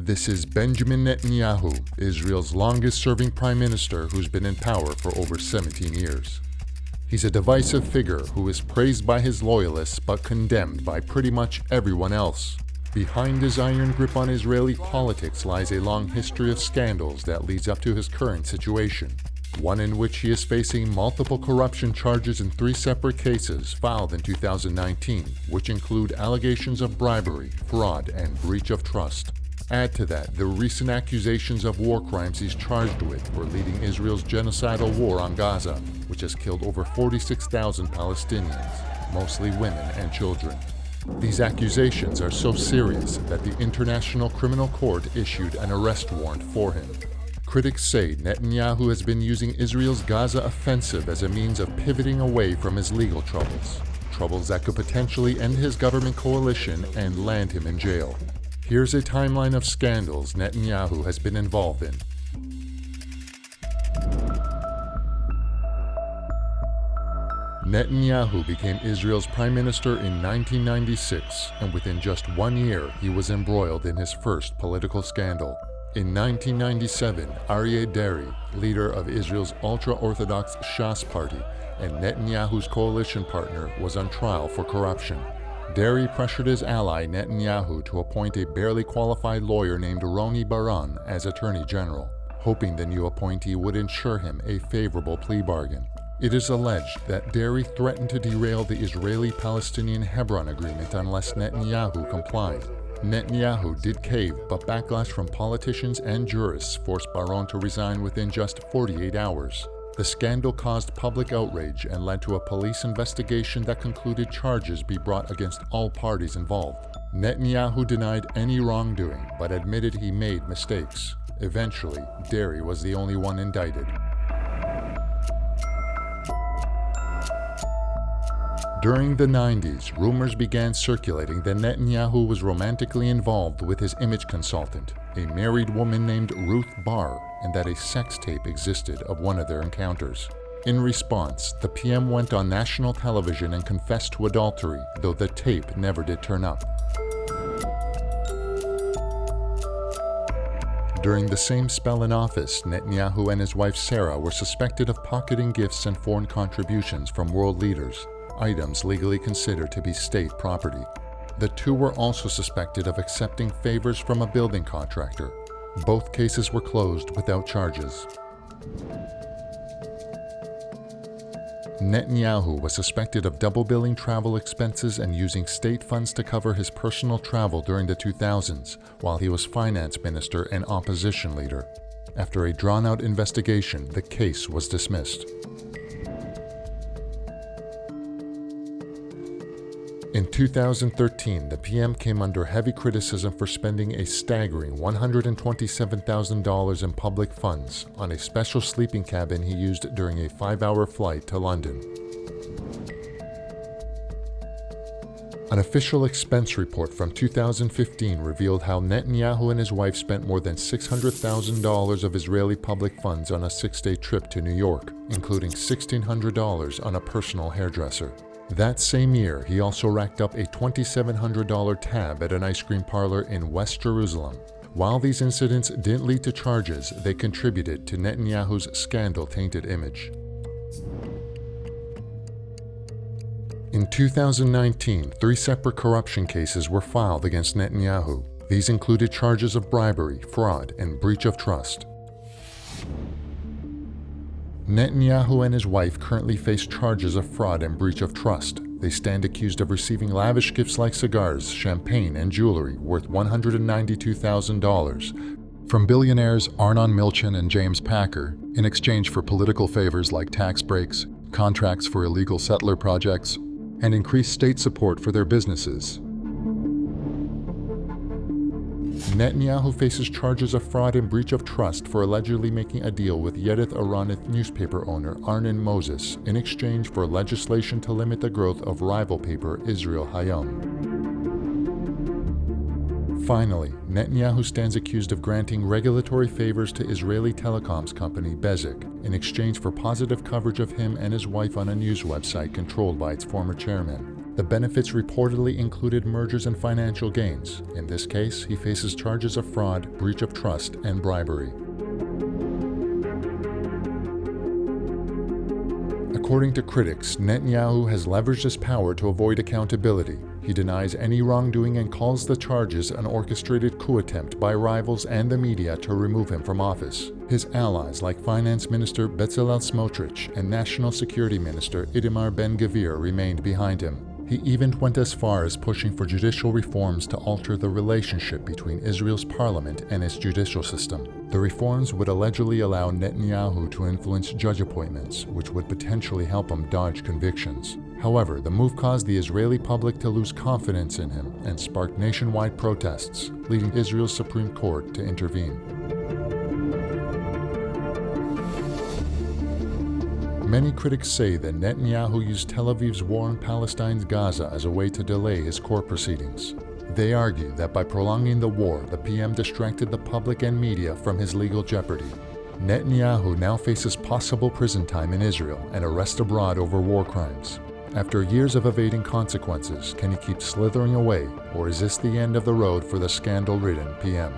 This is Benjamin Netanyahu, Israel's longest-serving prime minister who's been in power for over 17 years. He's a divisive figure who is praised by his loyalists but condemned by pretty much everyone else. Behind his iron grip on Israeli politics lies a long history of scandals that leads up to his current situation, one in which he is facing multiple corruption charges in 3 separate cases filed in 2019, which include allegations of bribery, fraud, and breach of trust. Add to that the recent accusations of war crimes he's charged with for leading Israel's genocidal war on Gaza, which has killed over 46,000 Palestinians, mostly women and children. These accusations are so serious that the International Criminal Court issued an arrest warrant for him. Critics say Netanyahu has been using Israel's Gaza offensive as a means of pivoting away from his legal troubles that could potentially end his government coalition and land him in jail. Here's a timeline of scandals Netanyahu has been involved in. Netanyahu became Israel's prime minister in 1996, and within just 1 year, he was embroiled in his first political scandal. In 1997, Aryeh Deri, leader of Israel's ultra-Orthodox Shas party and Netanyahu's coalition partner, was on trial for corruption. Deri pressured his ally Netanyahu to appoint a barely qualified lawyer named Roni Baran as Attorney General, hoping the new appointee would ensure him a favorable plea bargain. It is alleged that Deri threatened to derail the Israeli-Palestinian Hebron agreement unless Netanyahu complied. Netanyahu did cave, but backlash from politicians and jurists forced Baran to resign within just 48 hours. The scandal caused public outrage and led to a police investigation that concluded charges be brought against all parties involved. Netanyahu denied any wrongdoing, but admitted he made mistakes. Eventually, Deri was the only one indicted. During the 90s, rumors began circulating that Netanyahu was romantically involved with his image consultant, a married woman named Ruth Bar, and that a sex tape existed of one of their encounters. In response, the PM went on national television and confessed to adultery, though the tape never did turn up. During the same spell in office, Netanyahu and his wife Sarah were suspected of pocketing gifts and foreign contributions from world leaders, items legally considered to be state property. The two were also suspected of accepting favors from a building contractor. Both cases were closed without charges. Netanyahu was suspected of double-billing travel expenses and using state funds to cover his personal travel during the 2000s, while he was finance minister and opposition leader. After a drawn-out investigation, the case was dismissed. In 2013, the PM came under heavy criticism for spending a staggering $127,000 in public funds on a special sleeping cabin he used during a 5-hour flight to London. An official expense report from 2015 revealed how Netanyahu and his wife spent more than $600,000 of Israeli public funds on a 6-day trip to New York, including $1,600 on a personal hairdresser. That same year, he also racked up a $2,700 tab at an ice cream parlor in West Jerusalem. While these incidents didn't lead to charges, they contributed to Netanyahu's scandal-tainted image. In 2019, 3 separate corruption cases were filed against Netanyahu. These included charges of bribery, fraud, and breach of trust. Netanyahu and his wife currently face charges of fraud and breach of trust. They stand accused of receiving lavish gifts like cigars, champagne, and jewelry worth $192,000 from billionaires Arnon Milchan and James Packer in exchange for political favors like tax breaks, contracts for illegal settler projects, and increased state support for their businesses. Netanyahu faces charges of fraud and breach of trust for allegedly making a deal with Yedioth Ahronoth newspaper owner Arnon Moses in exchange for legislation to limit the growth of rival paper Israel Hayom. Finally, Netanyahu stands accused of granting regulatory favors to Israeli telecoms company Bezeq in exchange for positive coverage of him and his wife on a news website controlled by its former chairman. The benefits reportedly included mergers and financial gains. In this case, he faces charges of fraud, breach of trust, and bribery. According to critics, Netanyahu has leveraged his power to avoid accountability. He denies any wrongdoing and calls the charges an orchestrated coup attempt by rivals and the media to remove him from office. His allies, like Finance Minister Bezalel Smotrich and National Security Minister Itamar Ben-Gvir, remained behind him. He even went as far as pushing for judicial reforms to alter the relationship between Israel's parliament and its judicial system. The reforms would allegedly allow Netanyahu to influence judge appointments, which would potentially help him dodge convictions. However, the move caused the Israeli public to lose confidence in him and sparked nationwide protests, leading Israel's Supreme Court to intervene. Many critics say that Netanyahu used Tel Aviv's war on Palestine's Gaza as a way to delay his court proceedings. They argue that by prolonging the war, the PM distracted the public and media from his legal jeopardy. Netanyahu now faces possible prison time in Israel and arrest abroad over war crimes. After years of evading consequences, can he keep slithering away, or is this the end of the road for the scandal-ridden PM?